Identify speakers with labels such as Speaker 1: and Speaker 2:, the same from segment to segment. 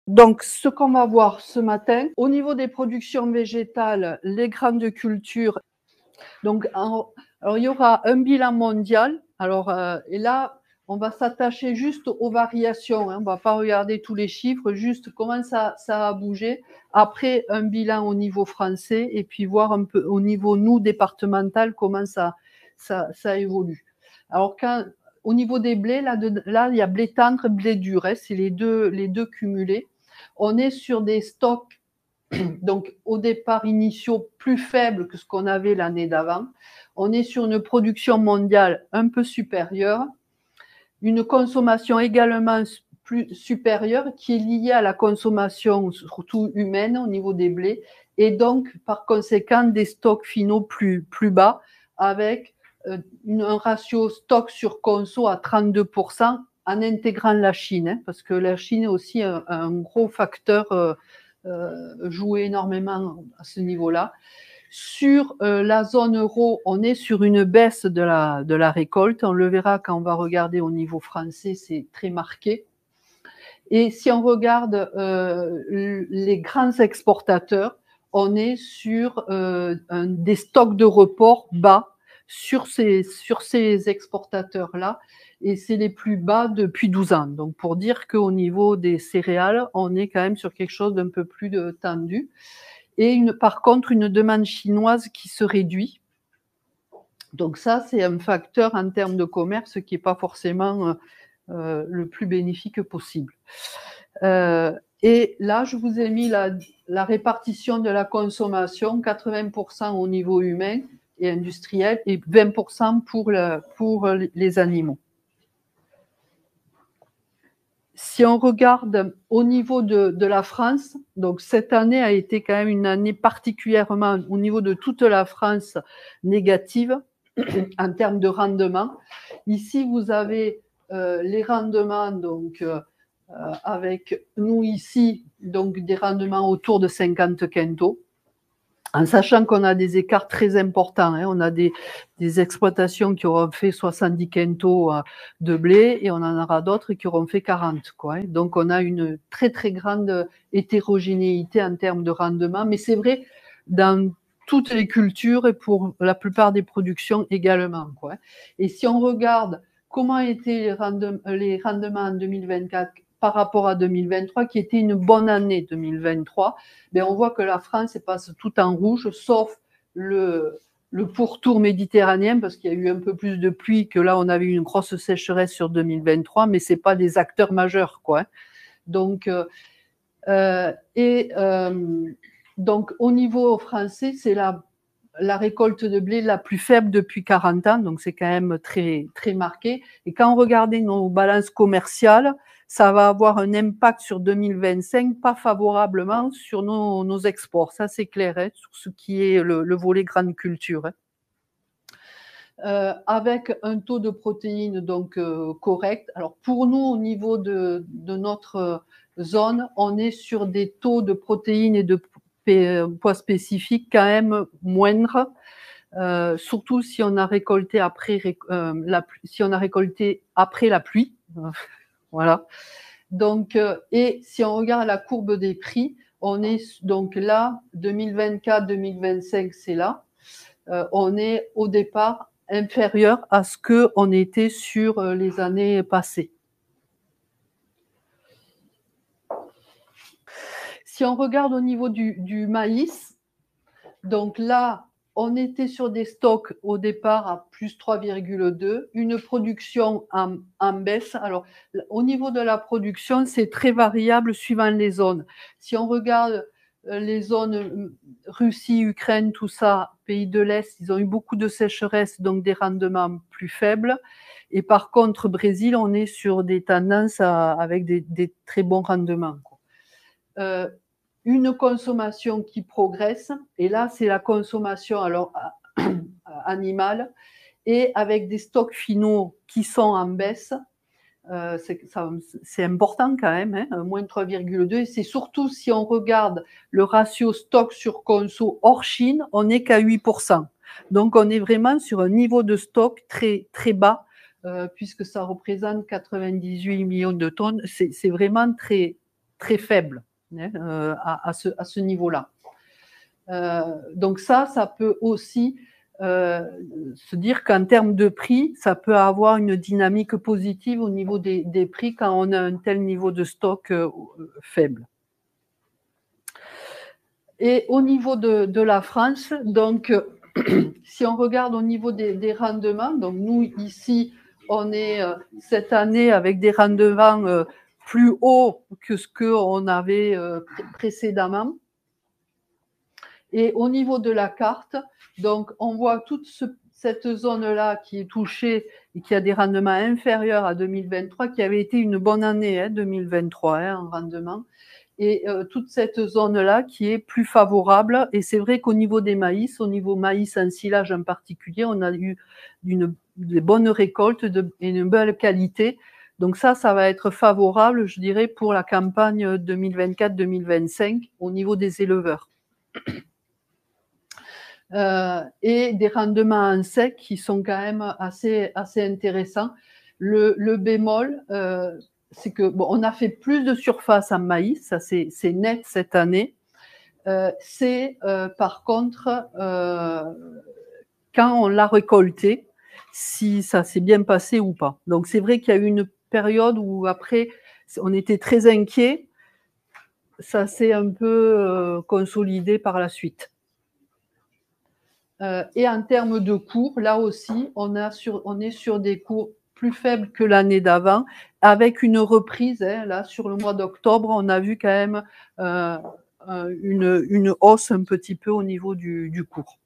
Speaker 1: Donc, ce qu'on va voir ce matin, au niveau des productions végétales, les grandes cultures, donc, alors, il y aura un bilan mondial. Alors, et là, on va s'attacher juste aux variations. Hein, on ne va pas regarder tous les chiffres, juste comment ça a bougé. Après, un bilan au niveau français et puis voir un peu au niveau, nous, départemental, comment ça évolue. Alors, au niveau des blés, là, il y a blé tendre, blé dur. Hein, c'est les deux cumulés. On est sur des stocks donc au départ initiaux plus faibles que ce qu'on avait l'année d'avant. On est sur une production mondiale un peu supérieure, une consommation également plus supérieure qui est liée à la consommation surtout humaine au niveau des blés et donc par conséquent des stocks finaux plus bas avec un ratio stock sur conso à 32% en intégrant la Chine, hein, parce que la Chine est aussi un gros facteur joue énormément à ce niveau-là. Sur la zone euro, on est sur une baisse de la récolte. On le verra quand on va regarder au niveau français, c'est très marqué. Et si on regarde les grands exportateurs, on est sur des stocks de report bas sur ces exportateurs-là. Et c'est les plus bas depuis 12 ans. Donc, pour dire qu'au niveau des céréales, on est quand même sur quelque chose d'un peu plus tendu. Et par contre, une demande chinoise qui se réduit. Donc ça, c'est un facteur en termes de commerce qui n'est pas forcément le plus bénéfique possible. Et là, je vous ai mis la répartition de la consommation, 80% au niveau humain et industriel et 20% pour les animaux. Si on regarde au niveau de la France, donc cette année a été quand même une année particulièrement au niveau de toute la France négative en termes de rendement. Ici, vous avez les rendements, donc avec nous ici, donc des rendements autour de 50 quintaux. En sachant qu'on a des écarts très importants. Hein. On a des exploitations qui auront fait 70 quintaux de blé et on en aura d'autres qui auront fait 40. Quoi. Donc, on a une très, très grande hétérogénéité en termes de rendement. Mais c'est vrai dans toutes les cultures et pour la plupart des productions également. Quoi. Et si on regarde comment étaient les rendements en 2024 par rapport à 2023, qui était une bonne année 2023, ben on voit que la France passe tout en rouge, sauf le pourtour méditerranéen, parce qu'il y a eu un peu plus de pluie, que là, on avait eu une grosse sécheresse sur 2023, mais ce n'est pas des acteurs majeurs, quoi. Donc, donc au niveau français, c'est la récolte de blé la plus faible depuis 40 ans, donc c'est quand même très, très marqué. Et quand on regardait nos balances commerciales, ça va avoir un impact sur 2025, pas favorablement sur nos exports. Ça, c'est clair, hein, sur ce qui est le volet grande culture. Hein. Avec un taux de protéines donc correct. Alors pour nous, au niveau de notre zone, on est sur des taux de protéines et de poids spécifiques quand même moindres. Surtout si on a récolté après si on a récolté après la pluie. Voilà. Donc, et si on regarde la courbe des prix, on est donc là, 2024-2025, c'est là. On est au départ inférieur à ce qu'on était sur les années passées. Si on regarde au niveau du maïs, donc là, on était sur des stocks au départ à plus 3,2, une production en baisse. Alors, au niveau de la production, c'est très variable suivant les zones. Si on regarde les zones Russie, Ukraine, tout ça, pays de l'Est, ils ont eu beaucoup de sécheresse, donc des rendements plus faibles. Et par contre, Brésil, on est sur des tendances avec des très bons rendements. Une consommation qui progresse, et là c'est la consommation alors animale, et avec des stocks finaux qui sont en baisse, c'est important quand même, hein, moins 3,2, et c'est surtout si on regarde le ratio stock sur conso hors Chine, on n'est qu'à 8%. Donc on est vraiment sur un niveau de stock très, très bas, puisque ça représente 98 millions de tonnes, c'est vraiment très, très faible hein, à ce niveau-là. Donc ça peut aussi se dire qu'en termes de prix, ça peut avoir une dynamique positive au niveau des prix quand on a un tel niveau de stock faible. Et au niveau de la France, donc si on regarde au niveau des rendements, donc nous ici, on est cette année avec des rendements plus hauts que ce qu'on avait précédemment. Et au niveau de la carte, donc on voit toute cette zone-là qui est touchée et qui a des rendements inférieurs à 2023, qui avait été une bonne année, 2023, en rendement. Et toute cette zone-là qui est plus favorable. Et c'est vrai qu'au niveau des maïs, au niveau maïs ensilage en particulier, on a eu des bonnes récoltes et une belle qualité. Donc ça va être favorable, je dirais, pour la campagne 2024-2025 au niveau des éleveurs. Et des rendements en sec qui sont quand même assez intéressants. Le bémol, c'est que bon, on a fait plus de surface en maïs, ça c'est net cette année. C'est par contre quand on l'a récolté, si ça s'est bien passé ou pas. Donc c'est vrai qu'il y a eu une période où après on était très inquiet. Ça s'est un peu consolidé par la suite. Et en termes de cours, là aussi, on est sur des cours plus faibles que l'année d'avant, avec une reprise. Là, sur le mois d'octobre, on a vu quand même une hausse un petit peu au niveau du cours.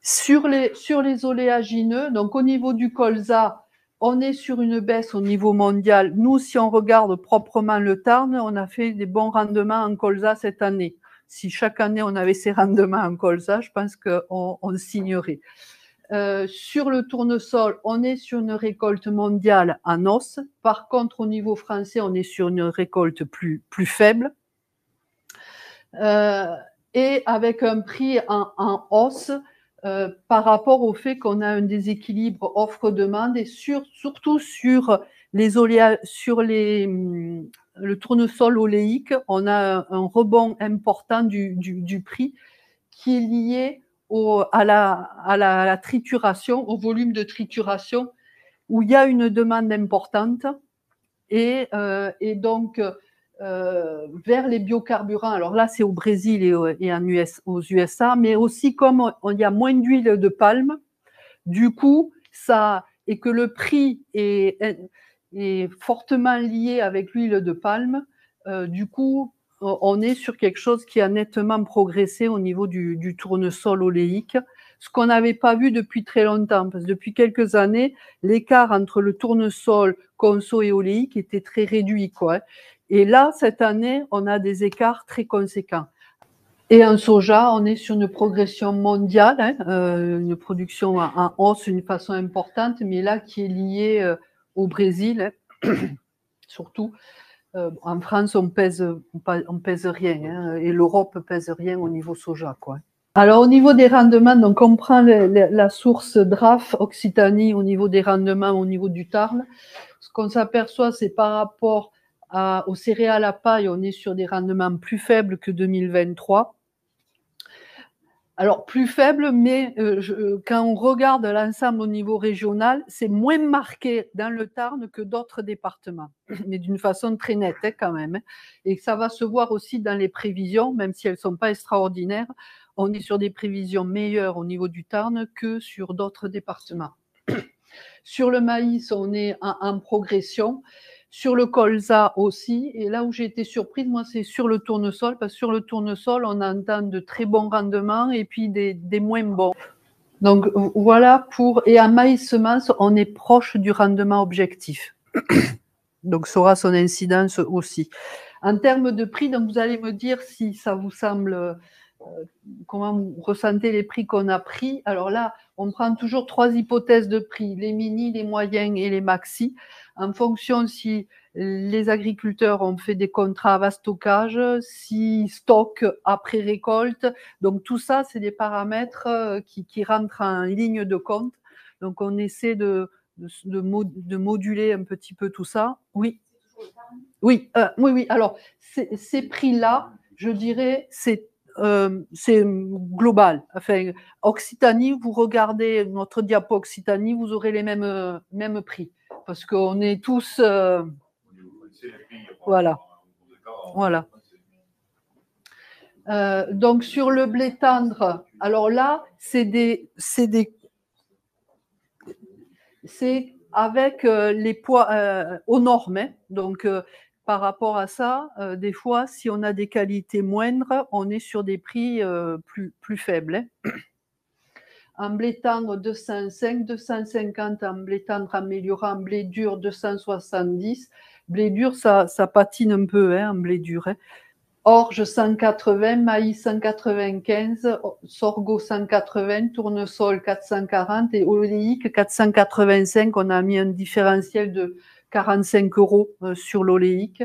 Speaker 1: Sur les oléagineux, donc au niveau du colza, on est sur une baisse au niveau mondial. Nous, si on regarde proprement le Tarn, on a fait des bons rendements en colza cette année. Si chaque année on avait ces rendements en colza, je pense qu'on signerait. Sur le tournesol, on est sur une récolte mondiale en os. Par contre, au niveau français, on est sur une récolte plus faible. Et avec un prix en hausse par rapport au fait qu'on a un déséquilibre offre-demande et surtout sur le tournesol oléique, on a un rebond important du prix qui est lié à la trituration, au volume de trituration, où il y a une demande importante et donc vers les biocarburants. Alors là, c'est au Brésil et aux USA, mais aussi comme il y a moins d'huile de palme, du coup, et que le prix est fortement lié avec l'huile de palme, du coup, on est sur quelque chose qui a nettement progressé au niveau du tournesol oléique, ce qu'on n'avait pas vu depuis très longtemps, parce que depuis quelques années, l'écart entre le tournesol conso et oléique était très réduit, quoi. Et là, cette année, on a des écarts très conséquents. Et en soja, on est sur une progression mondiale, une production en hausse d'une façon importante, mais là qui est liée au Brésil, surtout. En France, on pèse rien, et l'Europe pèse rien au niveau soja, quoi. Alors au niveau des rendements, donc on prend la source DRAF Occitanie au niveau des rendements au niveau du Tarn. Ce qu'on s'aperçoit, c'est par rapport aux céréales à paille, on est sur des rendements plus faibles que 2023. Alors plus faible, mais quand on regarde l'ensemble au niveau régional, c'est moins marqué dans le Tarn que d'autres départements, mais d'une façon très nette quand même. Et ça va se voir aussi dans les prévisions, même si elles ne sont pas extraordinaires. On est sur des prévisions meilleures au niveau du Tarn que sur d'autres départements. Sur le maïs, on est en progression. Sur le colza aussi, et là où j'ai été surprise, moi, c'est sur le tournesol, parce que sur le tournesol, on entend de très bons rendements et puis des moins bons. Donc voilà et en maïs semence, on est proche du rendement objectif. Donc ça aura son incidence aussi. En termes de prix, donc vous allez me dire si ça vous semble, comment vous ressentez les prix qu'on a pris. Alors là, on prend toujours 3 hypothèses de prix, les mini, les moyens et les maxi, en fonction si les agriculteurs ont fait des contrats à stockage, s'ils stockent après récolte. Donc tout ça, c'est des paramètres qui rentrent en ligne de compte. Donc on essaie de moduler un petit peu tout ça. Oui. Oui, oui. Alors, ces prix-là, je dirais, c'est global. Enfin, Occitanie, vous regardez notre diapo Occitanie, vous aurez les mêmes prix. Parce qu'on est tous. Voilà. Voilà. Donc, sur le blé tendre, alors là, c'est avec les poids aux normes. Hein. Donc, par rapport à ça, des fois, si on a des qualités moindres, on est sur des prix plus faibles. Hein. En blé tendre, 205, 250 en blé tendre amélioré, en blé dur, 270. Blé dur, ça patine un peu, hein, en blé dur. Hein. Orge 180, maïs 195, sorgho 180, tournesol 440 et oléique 485. On a mis un différentiel de 45 € sur l'oléique,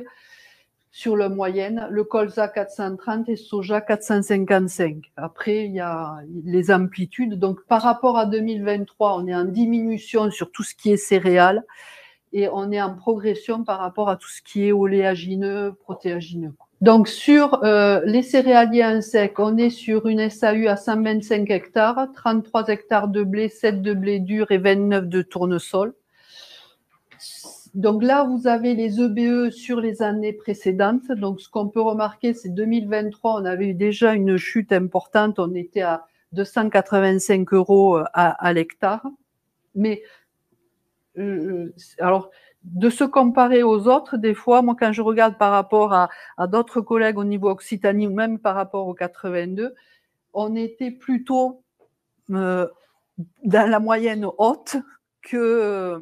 Speaker 1: sur la moyenne. Le colza 430 et soja 455. Après, il y a les amplitudes. Donc, par rapport à 2023, on est en diminution sur tout ce qui est céréales et on est en progression par rapport à tout ce qui est oléagineux, protéagineux. Donc, sur les céréaliers en sec, on est sur une SAU à 125 hectares, 33 hectares de blé, 7 de blé dur et 29 de tournesol. Donc là, vous avez les EBE sur les années précédentes. Donc, ce qu'on peut remarquer, c'est 2023, on avait eu déjà une chute importante. On était à 285 € à l'hectare. Mais, alors, de se comparer aux autres, des fois, moi, quand je regarde par rapport à d'autres collègues au niveau Occitanie ou même par rapport au 82, on était plutôt dans la moyenne haute que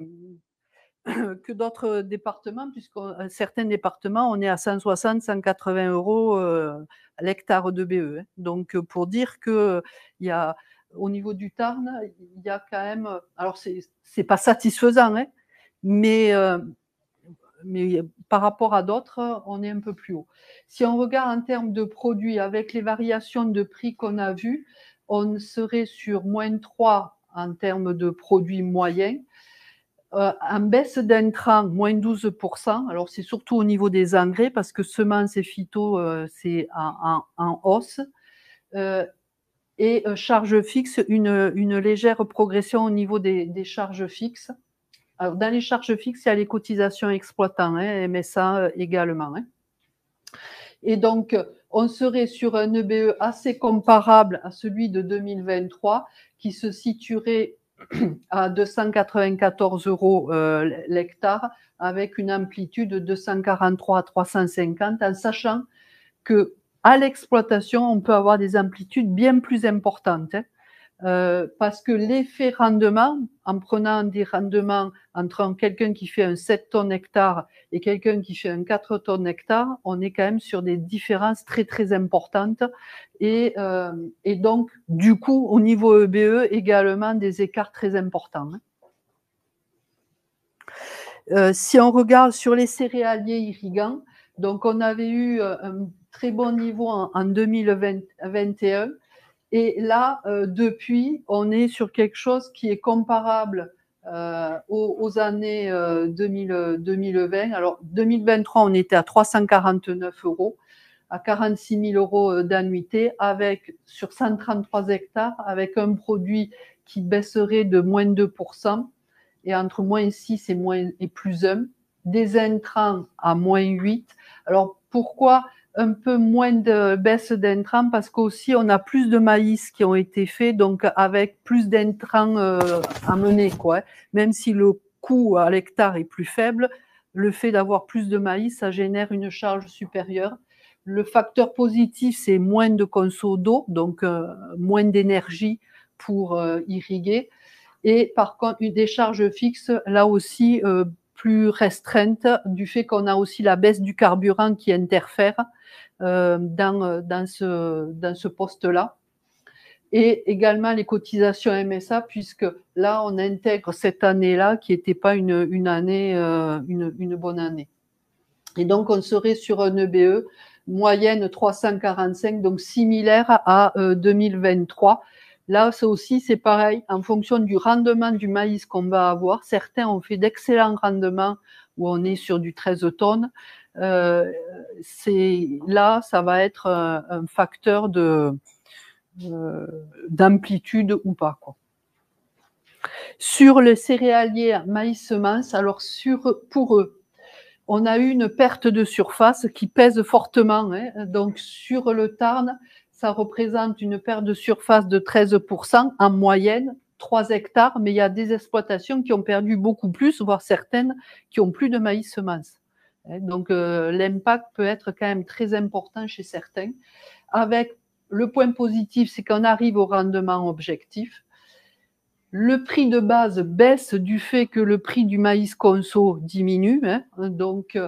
Speaker 1: d'autres départements, puisque certains départements, on est à 160, 180 € à l'hectare de BE. Hein. Donc, pour dire qu'il y a, au niveau du Tarn, il y a quand même, alors c'est pas satisfaisant, hein, mais par rapport à d'autres, on est un peu plus haut. Si on regarde en termes de produits, avec les variations de prix qu'on a vues, on serait sur moins 3 en termes de produits moyens. En baisse d'intrants, moins 12%. Alors, c'est surtout au niveau des engrais, parce que semences et phyto, c'est en hausse. Et charges fixes, une légère progression au niveau des charges fixes. Alors, dans les charges fixes, il y a les cotisations exploitants, hein, MSA également. Hein. Et donc, on serait sur un EBE assez comparable à celui de 2023, qui se situerait à 294 € l'hectare, avec une amplitude de 243 à 350, en sachant que à l'exploitation, on peut avoir des amplitudes bien plus importantes. Hein. Parce que l'effet rendement, en prenant des rendements entre quelqu'un qui fait un 7 tonnes hectare et quelqu'un qui fait un 4 tonnes hectare, on est quand même sur des différences très très importantes et donc du coup au niveau EBE également des écarts très importants. Si on regarde sur les céréaliers irrigants, donc on avait eu un très bon niveau en 2021. Et là, depuis, on est sur quelque chose qui est comparable aux années 2020. Alors, 2023, on était à 349 €, à 46 000 € d'annuité, sur 133 hectares, avec un produit qui baisserait de moins 2%, et entre moins 6 et plus 1, des intrants à moins 8. Alors, pourquoi un peu moins de baisse d'intrants? Parce qu'aussi on a plus de maïs qui ont été faits, donc avec plus d'intrants à mener, quoi. Même si le coût à l'hectare est plus faible, le fait d'avoir plus de maïs, ça génère une charge supérieure. Le facteur positif, c'est moins de conso d'eau, donc moins d'énergie pour irriguer. Et par contre, des charges fixes, là aussi, plus restreintes, du fait qu'on a aussi la baisse du carburant qui interfère dans ce poste-là. Et également les cotisations MSA, puisque là, on intègre cette année-là qui n'était pas une année, une bonne année. Et donc, on serait sur un EBE moyenne 345, donc similaire à 2023, Là, c'est aussi, c'est pareil, en fonction du rendement du maïs qu'on va avoir. Certains ont fait d'excellents rendements où on est sur du 13 tonnes. Là, ça va être un facteur d'amplitude ou pas, quoi. Sur le céréalier maïs semence, alors pour eux, on a eu une perte de surface qui pèse fortement, hein. Donc sur le Tarn, ça représente une perte de surface de 13% en moyenne, 3 hectares, mais il y a des exploitations qui ont perdu beaucoup plus, voire certaines qui ont plus de maïs semence. Donc l'impact peut être quand même très important chez certains. Avec le point positif, c'est qu'on arrive au rendement objectif. Le prix de base baisse du fait que le prix du maïs conso diminue, hein. Donc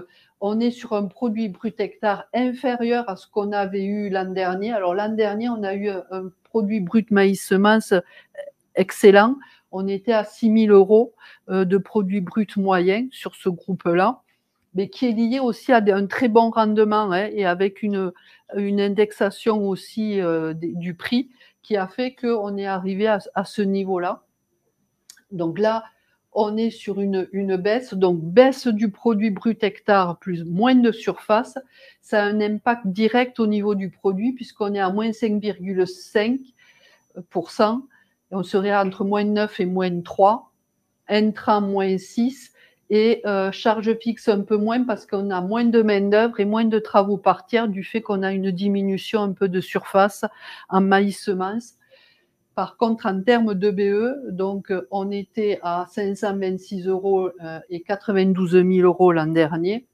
Speaker 1: on est sur un produit brut hectare inférieur à ce qu'on avait eu l'an dernier. Alors l'an dernier, on a eu un produit brut maïs semence excellent. On était à 6 000 € de produit brut moyen sur ce groupe-là, mais qui est lié aussi à un très bon rendement, hein, et avec une indexation aussi du prix qui a fait qu'on est arrivé à ce niveau-là. Donc là, on est sur une baisse, donc baisse du produit brut hectare plus moins de surface. Ça a un impact direct au niveau du produit puisqu'on est à moins 5,5%. On serait entre moins 9 et moins 3, intrant moins 6 et charge fixe un peu moins parce qu'on a moins de main-d'œuvre et moins de travaux par tiers du fait qu'on a une diminution un peu de surface en maïs semence. Par contre, en termes de BE, donc on était à 526 € et 92 000 € l'an dernier.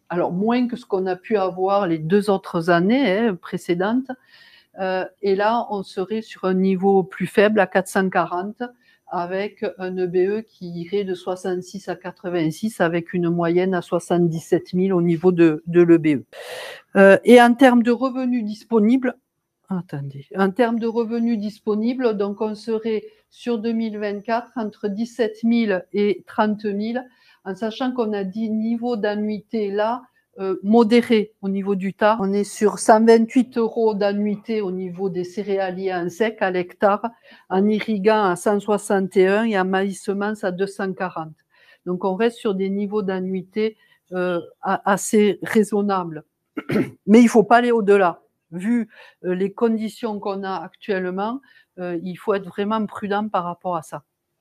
Speaker 1: Alors moins que ce qu'on a pu avoir les 2 autres années précédentes. Et là, on serait sur un niveau plus faible à 440 avec un EBE qui irait de 66 à 86 avec une moyenne à 77 000 au niveau de l'EBE. Et en termes de revenus disponibles, en termes de revenus disponibles, donc on serait sur 2024 entre 17 000 et 30 000, en sachant qu'on a dit niveau d'annuité là modéré au niveau du tas. On est sur 128 € d'annuité au niveau des céréaliers en sec à l'hectare, en irriguant à 161 et en maïs semence à 240. Donc on reste sur des niveaux d'annuité assez raisonnables. Mais il ne faut pas aller au-delà. Vu les conditions qu'on a actuellement, il faut être vraiment prudent par rapport à ça.